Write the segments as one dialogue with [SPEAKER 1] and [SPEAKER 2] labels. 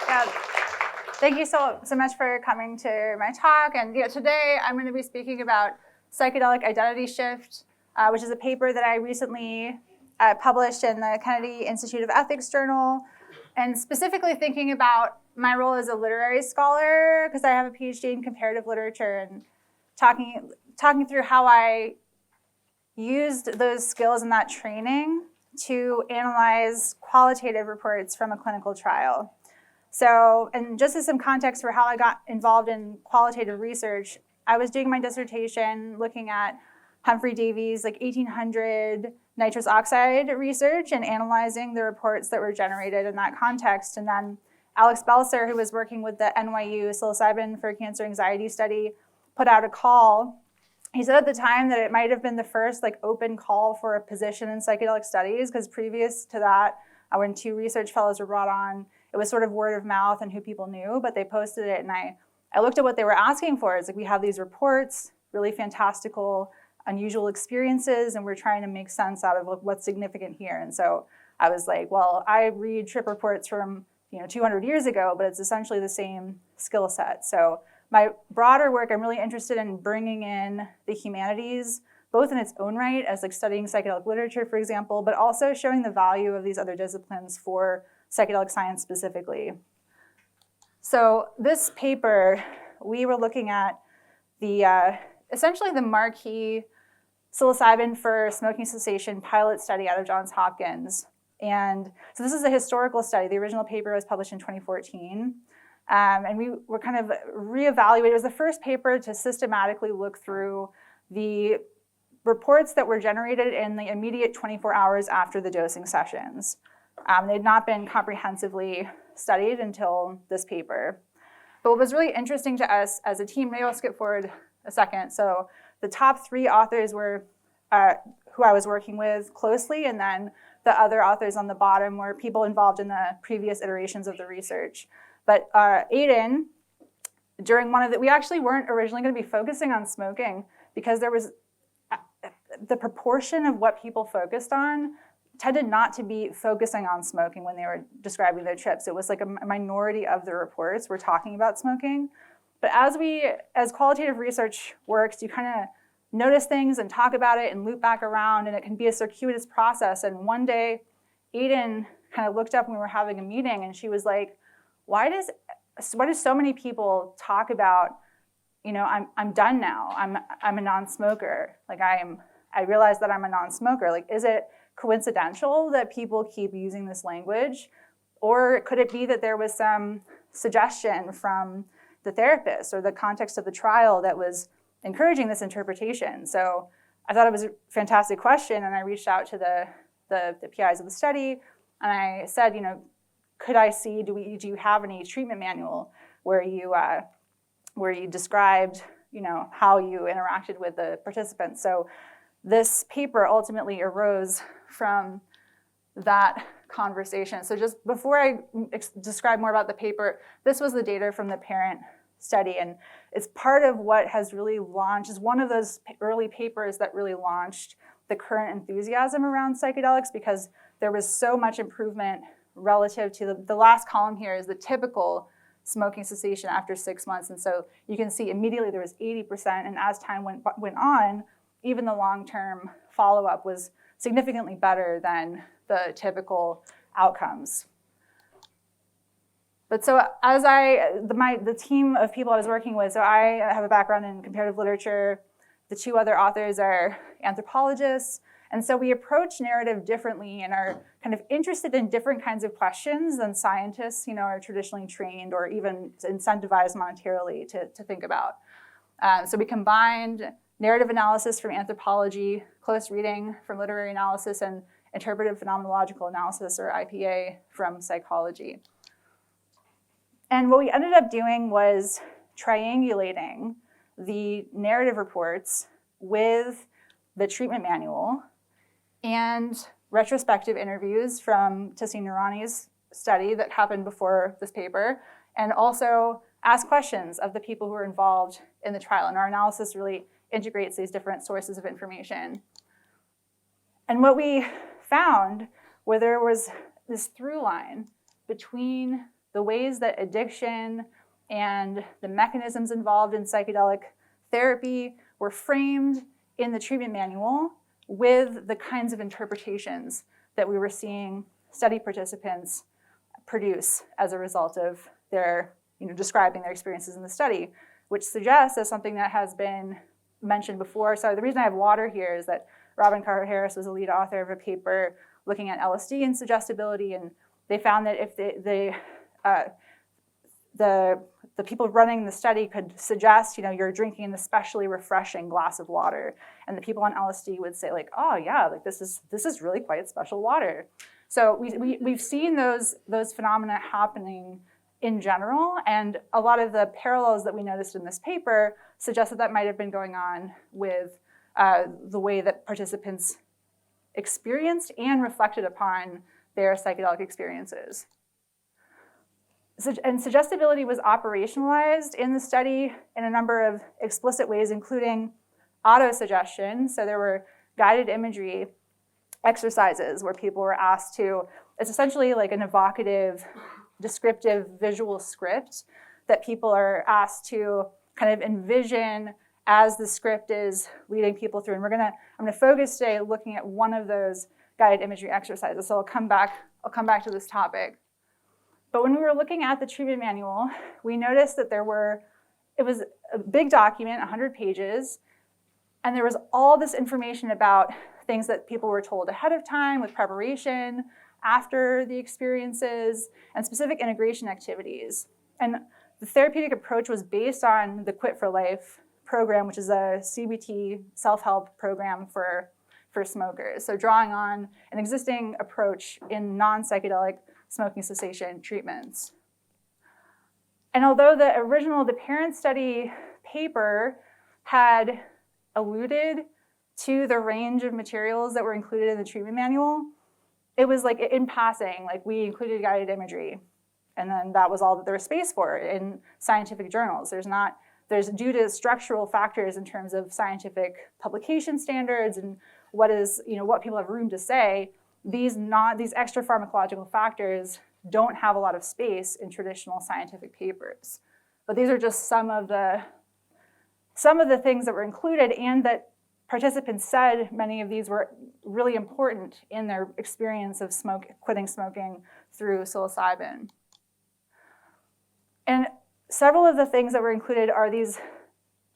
[SPEAKER 1] Yeah. Thank you so much for coming to my talk. And today I'm going to be speaking about psychedelic identity shift, which is a paper that I recently published in the Kennedy Institute of Ethics Journal, and specifically thinking about my role as a literary scholar, because I have a PhD in comparative literature, and talking through how I used those skills and that training to analyze qualitative reports from a clinical trial. So, and just as some context for how I got involved in qualitative research, I was doing my dissertation looking at Humphrey Davy's 1800 nitrous oxide research and analyzing the reports that were generated in that context. And then Alex Belser, who was working with the NYU psilocybin for cancer anxiety study, put out a call. He said at the time that it might have been the first open call for a position in psychedelic studies, because previous to that, when 2 research fellows were brought on, it was sort of word of mouth and who people knew, but they posted it, and I looked at what they were asking for. It's we have these reports, really fantastical, unusual experiences, and we're trying to make sense out of what's significant here. And so I was like, well, I read trip reports from 200 years ago, but it's essentially the same skill set. So my broader work, I'm really interested in bringing in the humanities, both in its own right, as studying psychedelic literature, for example, but also showing the value of these other disciplines for psychedelic science specifically. So this paper, we were looking at the essentially the marquee psilocybin for smoking cessation pilot study out of Johns Hopkins. And so this is a historical study. The original paper was published in 2014. And we were kind of reevaluating. It was the first paper to systematically look through the reports that were generated in the immediate 24 hours after the dosing sessions. They had not been comprehensively studied until this paper. But what was really interesting to us as a team, maybe I'll skip forward a second. So the top 3 authors were who I was working with closely, and then the other authors on the bottom were people involved in the previous iterations of the research. But Aiden, during one of we actually weren't originally going to be focusing on smoking, because there was the proportion of what people focused on tended not to be focusing on smoking when they were describing their trips. It was a minority of the reports were talking about smoking. But as qualitative research works, you kind of notice things and talk about it and loop back around, and it can be a circuitous process. And one day, Aiden kind of looked up when we were having a meeting, and she was like, why do so many people talk about, I'm done now, I'm a non-smoker, I realize that I'm a non-smoker. Is it coincidental that people keep using this language? Or could it be that there was some suggestion from the therapist or the context of the trial that was encouraging this interpretation? So I thought it was a fantastic question, and I reached out to the PIs of the study, and I said, could I see, do you have any treatment manual where you described, how you interacted with the participants? So this paper ultimately arose from that conversation. So just before I describe more about the paper, this was the data from the parent study, and it's part of what has really launched, is one of those early papers that really launched the current enthusiasm around psychedelics, because there was so much improvement relative to the last column here is the typical smoking cessation after 6 months. And so you can see immediately there was 80%, and as time went on, even the long-term follow-up was significantly better than the typical outcomes. But so as the team of people I was working with, so I have a background in comparative literature. The 2 other authors are anthropologists. And so we approach narrative differently and are kind of interested in different kinds of questions than scientists, are traditionally trained or even incentivized monetarily to think about. So we combined narrative analysis from anthropology, close reading from literary analysis, and interpretive phenomenological analysis, or IPA, from psychology. And what we ended up doing was triangulating the narrative reports with the treatment manual and retrospective interviews from Tassin Noorani's study that happened before this paper, and also ask questions of the people who were involved in the trial. And our analysis really integrates these different sources of information. And what we found, where there was this through line between the ways that addiction and the mechanisms involved in psychedelic therapy were framed in the treatment manual with the kinds of interpretations that we were seeing study participants produce as a result of their, describing their experiences in the study, which suggests as something that has been mentioned before. So the reason I have water here is that Robin Carhart-Harris was a lead author of a paper looking at LSD and suggestibility, and they found that if the people running the study could suggest, you're drinking an especially refreshing glass of water, and the people on LSD would say like, oh yeah, like this is really quite special water. So we've seen those phenomena happening in general, and a lot of the parallels that we noticed in this paper suggest that might have been going on with the way that participants experienced and reflected upon their psychedelic experiences. And suggestibility was operationalized in the study in a number of explicit ways, including autosuggestion. So there were guided imagery exercises where people were asked to, it's essentially like an evocative, descriptive visual script that people are asked to kind of envision as the script is leading people through. And I'm gonna focus today looking at one of those guided imagery exercises. So I'll come back to this topic. But when we were looking at the treatment manual, we noticed that it was a big document, 100 pages, and there was all this information about things that people were told ahead of time with preparation, after the experiences, and specific integration activities. And the therapeutic approach was based on the Quit for Life program, which is a CBT self-help program for smokers. So drawing on an existing approach in non-psychedelic smoking cessation treatments. And although the parent study paper had alluded to the range of materials that were included in the treatment manual, it was like in passing, like we included guided imagery, and then that was all that there was space for in scientific journals. There's due to structural factors in terms of scientific publication standards and what people have room to say, these extra pharmacological factors don't have a lot of space in traditional scientific papers. But these are just some of the things that were included, and that participants said many of these were really important in their experience of quitting smoking through psilocybin. And several of the things that were included are these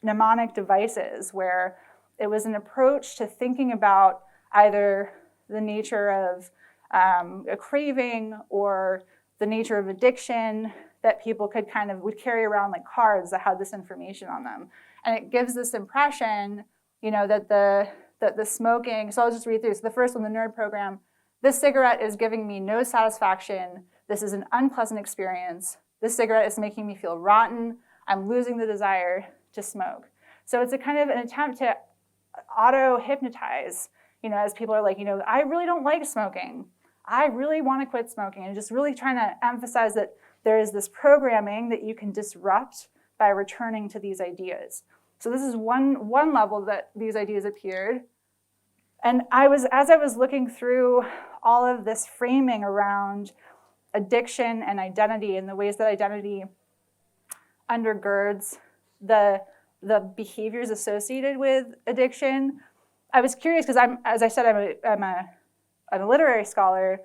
[SPEAKER 1] mnemonic devices, where it was an approach to thinking about either the nature of a craving or the nature of addiction that people would carry around like cards that had this information on them. And it gives this impression, that the smoking, so I'll just read through. So the first one, the nerd program, this cigarette is giving me no satisfaction. This is an unpleasant experience. This cigarette is making me feel rotten. I'm losing the desire to smoke. So it's a kind of an attempt to auto-hypnotize, as people are like, I really don't like smoking. I really want to quit smoking. And just really trying to emphasize that there is this programming that you can disrupt by returning to these ideas. So this is one level that these ideas appeared. And as I was looking through all of this framing around addiction and identity and the ways that identity undergirds the behaviors associated with addiction, I was curious because as I said, I'm a literary scholar.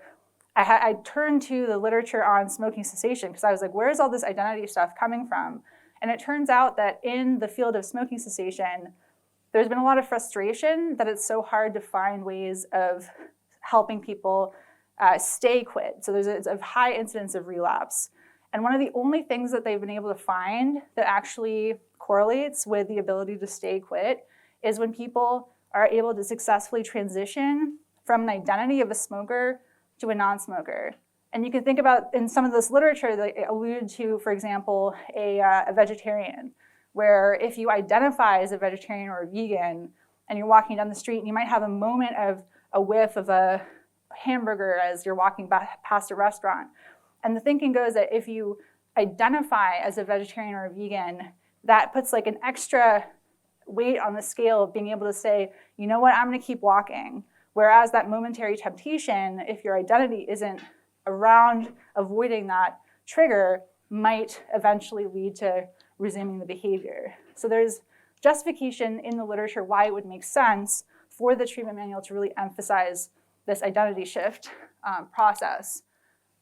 [SPEAKER 1] I turned to the literature on smoking cessation because I was like, where's all this identity stuff coming from? And it turns out that in the field of smoking cessation, there's been a lot of frustration that it's so hard to find ways of helping people stay quit. So there's a high incidence of relapse. And one of the only things that they've been able to find that actually correlates with the ability to stay quit is when people are able to successfully transition from an identity of a smoker to a non-smoker. And you can think about in some of this literature that allude to, for example, a vegetarian, where if you identify as a vegetarian or a vegan and you're walking down the street and you might have a moment of a whiff of a hamburger as you're walking past a restaurant. And the thinking goes that if you identify as a vegetarian or a vegan, that puts like an extra weight on the scale of being able to say, I'm going to keep walking. Whereas that momentary temptation, if your identity isn't around avoiding that trigger might eventually lead to resuming the behavior. So there's justification in the literature why it would make sense for the treatment manual to really emphasize this identity shift process.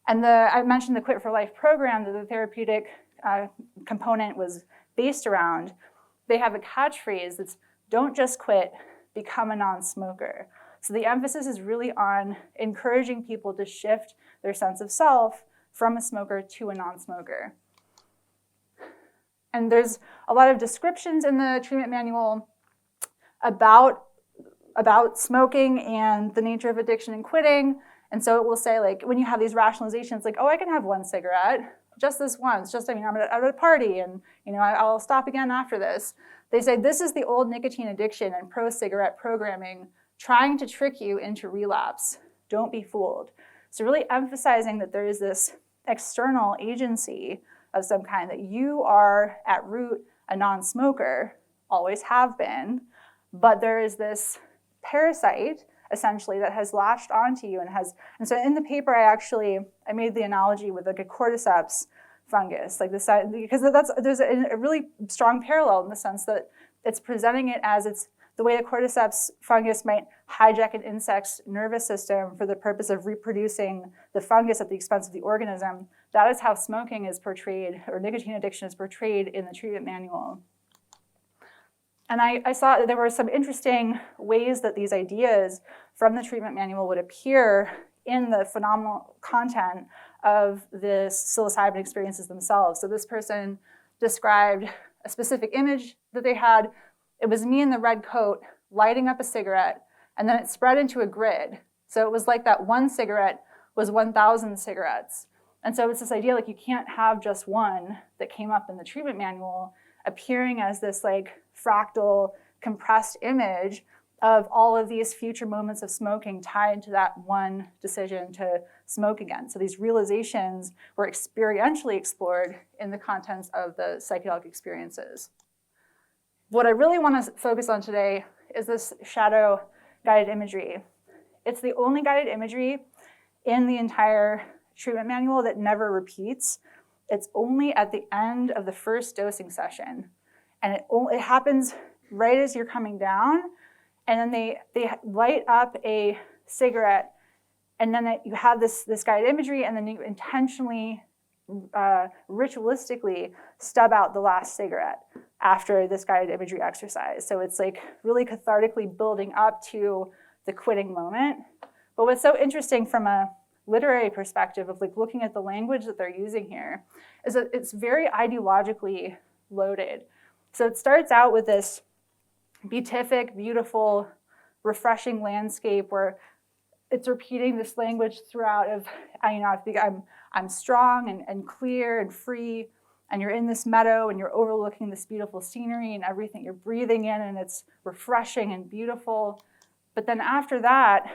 [SPEAKER 1] And I mentioned the Quit for Life program that the therapeutic component was based around. They have a catchphrase that's, don't just quit, become a non-smoker. So the emphasis is really on encouraging people to shift their sense of self from a smoker to a non-smoker. And there's a lot of descriptions in the treatment manual about smoking and the nature of addiction and quitting. And so it will say, like, when you have these rationalizations, like, oh, I can have one cigarette, just this once, I'm at a party, and I'll stop again after this. They say this is the old nicotine addiction and pro-cigarette programming trying to trick you into relapse. Don't be fooled. So really emphasizing that there is this external agency of some kind, that you are at root a non-smoker, always have been, but there is this parasite essentially that has latched onto you and so in the paper I made the analogy with like a cordyceps fungus, like this, because there's a really strong parallel in the sense that it's presenting it as it's the way the cordyceps fungus might hijack an insect's nervous system for the purpose of reproducing the fungus at the expense of the organism. That is how smoking is portrayed, or nicotine addiction is portrayed in the treatment manual. And I saw that there were some interesting ways that these ideas from the treatment manual would appear in the phenomenal content of the psilocybin experiences themselves. So this person described a specific image that they had. It was me in the red coat lighting up a cigarette, and then it spread into a grid. So it was like that one cigarette was 1,000 cigarettes. And so it's this idea like you can't have just one that came up in the treatment manual appearing as this like fractal compressed image of all of these future moments of smoking tied to that one decision to smoke again. So these realizations were experientially explored in the contents of the psychedelic experiences. What I really want to focus on today is this shadow guided imagery. It's the only guided imagery in the entire treatment manual that never repeats. It's only at the end of the first dosing session. And it happens right as you're coming down, and then they light up a cigarette, and then you have this guided imagery, and then you intentionally, ritualistically stub out the last cigarette after this guided imagery exercise. So it's like really cathartically building up to the quitting moment. But what's so interesting from a literary perspective of like looking at the language that they're using here is that it's very ideologically loaded. So it starts out with this beatific, beautiful, refreshing landscape where it's repeating this language throughout of, I'm strong and clear and free, and you're in this meadow and you're overlooking this beautiful scenery and everything. You're breathing in and it's refreshing and beautiful. But then after that,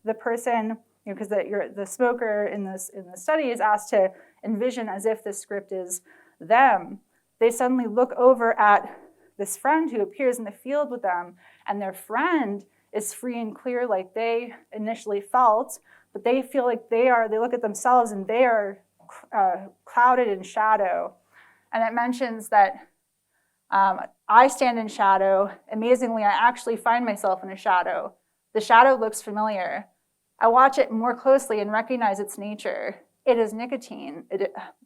[SPEAKER 1] the person, because the smoker in the study is asked to envision as if the script is them. They suddenly look over at this friend who appears in the field with them, and their friend is free and clear like they initially felt, but they feel like they look at themselves and they are clouded in shadow. And it mentions that I stand in shadow. Amazingly, I actually find myself in a shadow. The shadow looks familiar. I watch it more closely and recognize its nature. It is nicotine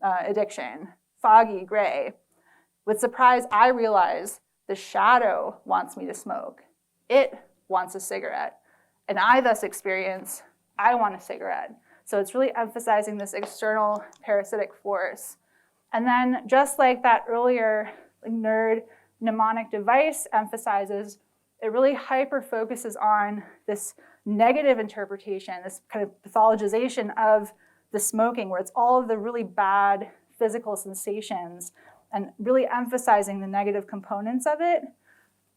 [SPEAKER 1] addiction, foggy gray. With surprise, I realize the shadow wants me to smoke. It wants a cigarette. And I thus experience, I want a cigarette. So it's really emphasizing this external parasitic force. And then just like that earlier nerd mnemonic device emphasizes, it really hyper-focuses on this negative interpretation, this kind of pathologization of the smoking, where it's all of the really bad physical sensations and really emphasizing the negative components of it.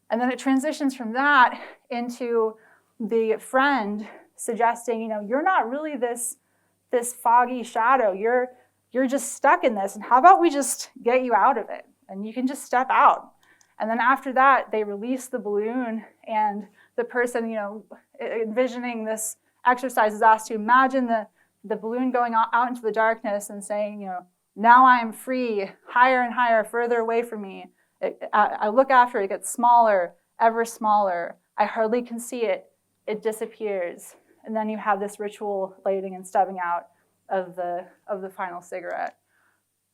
[SPEAKER 1] And then it transitions from that into the friend suggesting, you're not really this foggy shadow. You're just stuck in this. And how about we just get you out of it? And you can just step out. And then after that, they release the balloon, and the person, envisioning this exercise is asked to imagine the balloon going out into the darkness and saying, now I am free, higher and higher, further away from me. I look after it, it gets smaller, ever smaller. I hardly can see it. It disappears. And then you have this ritual lighting and stubbing out of the final cigarette.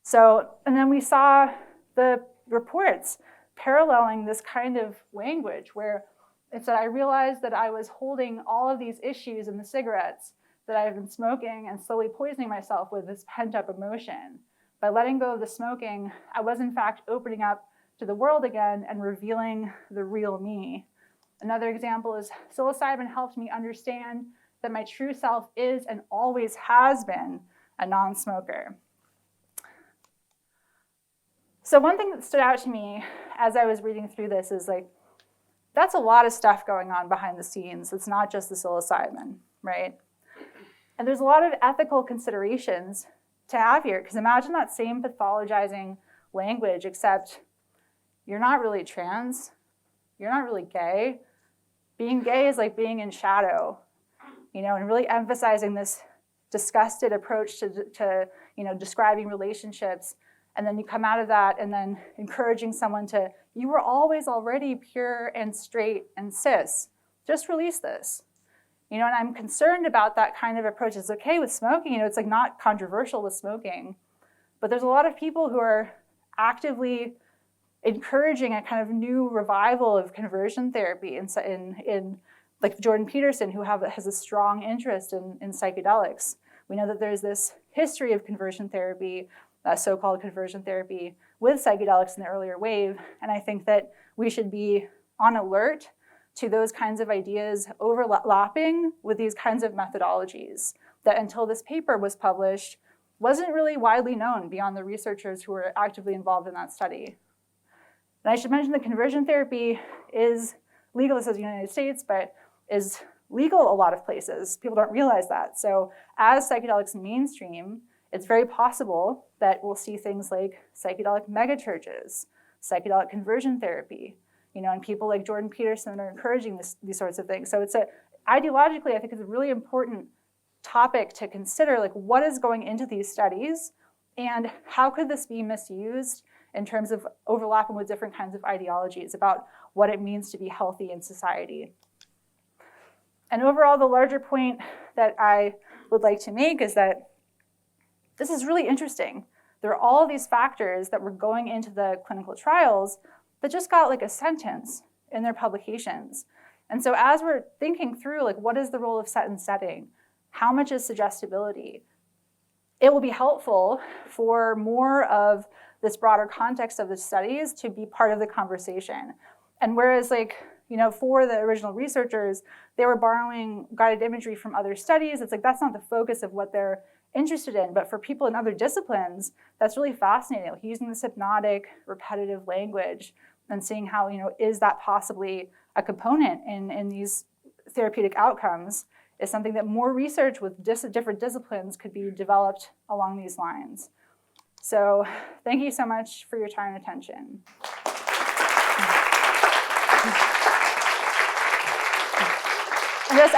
[SPEAKER 1] So, and then we saw the reports paralleling this kind of language where it said, I realized that I was holding all of these issues in the cigarettes that I've been smoking and slowly poisoning myself with this pent-up emotion. By letting go of the smoking, I was in fact opening up to the world again and revealing the real me. Another example is psilocybin helped me understand that my true self is and always has been a non-smoker. So one thing that stood out to me as I was reading through this is that's a lot of stuff going on behind the scenes. It's not just the psilocybin, right? And there's a lot of ethical considerations to have here, because imagine that same pathologizing language, except you're not really trans, you're not really gay. Being gay is like being in shadow, and really emphasizing this disgusted approach to describing relationships. And then you come out of that and then encouraging someone to, you were always already pure and straight and cis. Just release this. And I'm concerned about that kind of approach. It's okay with smoking, it's not controversial with smoking. But there's a lot of people who are actively encouraging a kind of new revival of conversion therapy in like Jordan Peterson, who has a strong interest in psychedelics. We know that there's this history of conversion therapy, so-called conversion therapy, with psychedelics in the earlier wave. And I think that we should be on alert to those kinds of ideas overlapping with these kinds of methodologies that until this paper was published, wasn't really widely known beyond the researchers who were actively involved in that study. And I should mention that conversion therapy is legal, this is the United States, but is legal a lot of places. People don't realize that. So as psychedelics mainstream, it's very possible that we'll see things like psychedelic megachurches, psychedelic conversion therapy, and people like Jordan Peterson are encouraging these sorts of things. So ideologically, I think it's a really important topic to consider, what is going into these studies and how could this be misused in terms of overlapping with different kinds of ideologies about what it means to be healthy in society. And overall, the larger point that I would like to make is that this is really interesting. There are all of these factors that were going into the clinical trials that just got a sentence in their publications. And so as we're thinking through, what is the role of set and setting? How much is suggestibility? It will be helpful for more of this broader context of the studies to be part of the conversation. And whereas for the original researchers, they were borrowing guided imagery from other studies, it's that's not the focus of what they're interested in. But for people in other disciplines, that's really fascinating. Using this hypnotic, repetitive language and seeing how, is that possibly a component in these therapeutic outcomes is something that more research with different disciplines could be developed along these lines. So thank you so much for your time and attention. And just